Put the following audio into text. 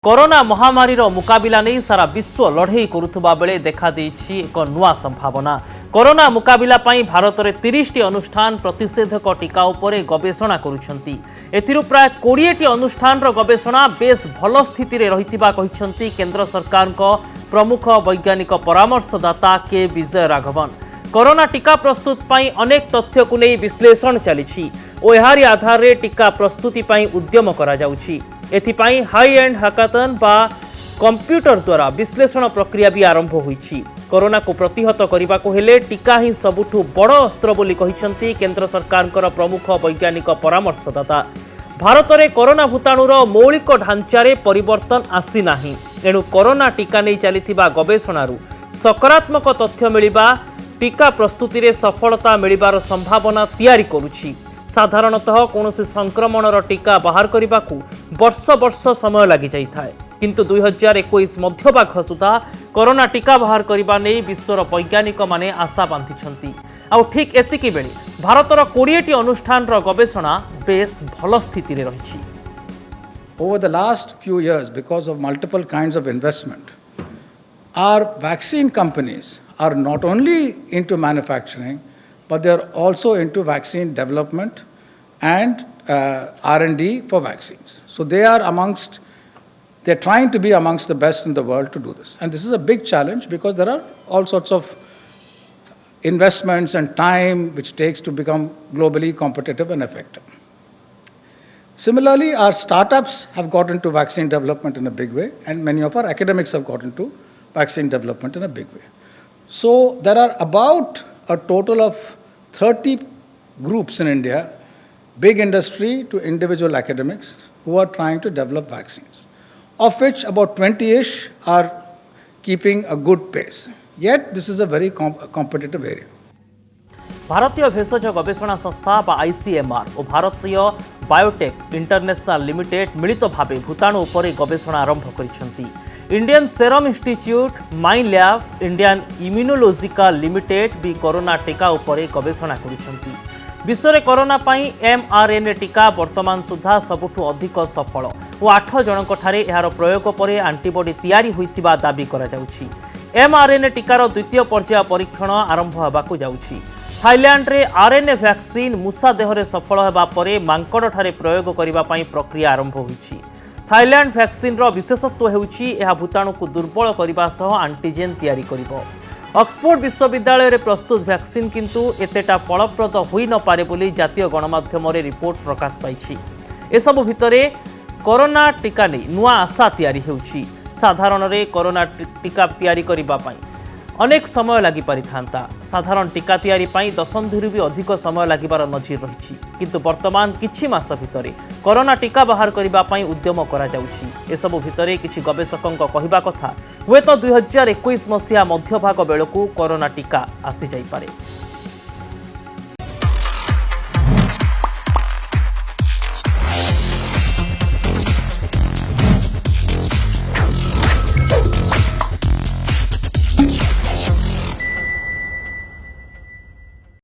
Corona महामारी मुकाबिला नहीं सारा विश्व लड़ई करुवा बेले देखा एक नुआ संभावना। कोरोना मुकाबिला पाई भारत में 30 टी अनुष्ठान प्रतिषेधक टीका उपरे गवेषणा करुछंती। एथिरु प्राय 20 टी अनुष्ठान गवेषणा बेस भल स्थिति रे रहितिबा कहिसंती केंद्र सरकार को प्रमुख वैज्ञानिक परामर्शदाता के विजय राघवन। कोरोना टीका प्रस्तुत पाई अनेक तथ्य को नहीं विश्लेषण चली और यारी आधार रे टीका प्रस्तुति पाई उद्यम करा जाउछि। एथिपाई हाई एंड हैकाथन बा कंप्यूटर द्वारा विश्लेषण प्रक्रिया भी आरंभ होईछि। कोरोना को प्रतिहत करने को हेले टीका ही सबुठु बड़ अस्त्र बोली कहिसंती केंद्र सरकार प्रमुख वैज्ञानिक परामर्शदाता। भारत में कोरोना भूताणुर मौलिक ढांचारे परिवर्तन आसी नाही, एणु कोरोना टीका नहीं चलिथिबा गवेषणारु सकारात्मक तथ्य मिलिबा टीका प्रस्तुति रे सफलता मिलिबार संभावना तैयारी करुछि। साधारणतः कौन संक्रमणर टीका बाहर करने को वर्ष वर्ष समय लगी जाए, किंतु 2021 मध्यभाग सुधा कोरोना टीका बाहर करने नहीं विश्वर वैज्ञानिक माने आशा बांधि। आउ ठीक एतिकी बेले भारतर 20 टी अनुष्ठान गवेषणा बेस भल स्थिति रे रहिछि। Over the last few years, because of multiple kinds of investment, our vaccine companies are not only into manufacturing, but they are also into vaccine development and R&D for vaccines. So they're trying to be amongst the best in the world to do this. And this is a big challenge because there are all sorts of investments and time which takes to become globally competitive and effective. Similarly, our startups have got into vaccine development in a big way, and many of our academics have got into vaccine development in a big way. So there are about a total of 30 groups in India, big industry to individual academics, who are trying to develop vaccines, of which about 20-ish are keeping a good pace. Yet this is a very competitive area. भारतीय भेषज गवेषणा संस्था बा ICMR और भारतीय biotech international limited मिलित भावे भूताणु उपरे गवेषणा आरंभ करिसेंती। इंडियन सेरम इंस्टीट्यूट, माइन लैब, इंडियन इम्यूनोलॉजिकल लिमिटेड भी कोरोना टीका उपरे गवेषणा करिसेंती। विश्व में कोरोना पाई एमआरएनए टीका वर्तमान सुधा सबुठु अधिक सफल और 8 जनक ठारे यार प्रयोग पर एंटीबॉडी तैयारी होइतिबा दाबी करा जाउछि। एमआरएनए टीकार द्वितीय पर्याय परीक्षण आरंभ होबाकू जाउछि। थाईलैंड रे आरएनए वैक्सीन मूषा देहरे सफल होबा परे मांकड़ ठारे प्रयोग करिबा पाई प्रक्रिया आरंभ होइछि। थाईलैंड वैक्सीन रो विशेषत्व हेउछि एहा भूताणु को दुर्बल करबा सह एंटीजेन तैयारी करिबो। ऑक्सफोर्ड विश्वविद्यालय रे प्रस्तुत वैक्सीन किंतु एतेटा फलप्रद होई न पारे बोली जातीय गणमाध्यम रे रिपोर्ट प्रकाश पाइछि। एसबु भितरे कोरोना टीका नै नुआ आशा तैयारी हेउछि। साधारण रे कोरोना टीका तैयारी करिबा पाई अनेक समय लगी पारिथांता। साधारण टीका तैयारी पाई दशंधिरु भी अधिक समय लागिबार नजीर रहिछि, किंतु वर्तमान किछि मास भितरे कोरोना टीका बाहर करिबा पाई उद्यम करा जाउछि। एसबु भितरे किछि गवेषकଙ୍କ कहिबा कथा हुए तो 2021 मसिया मध्यभाग बेलकू कोरोना टीका आसी जाई पारे।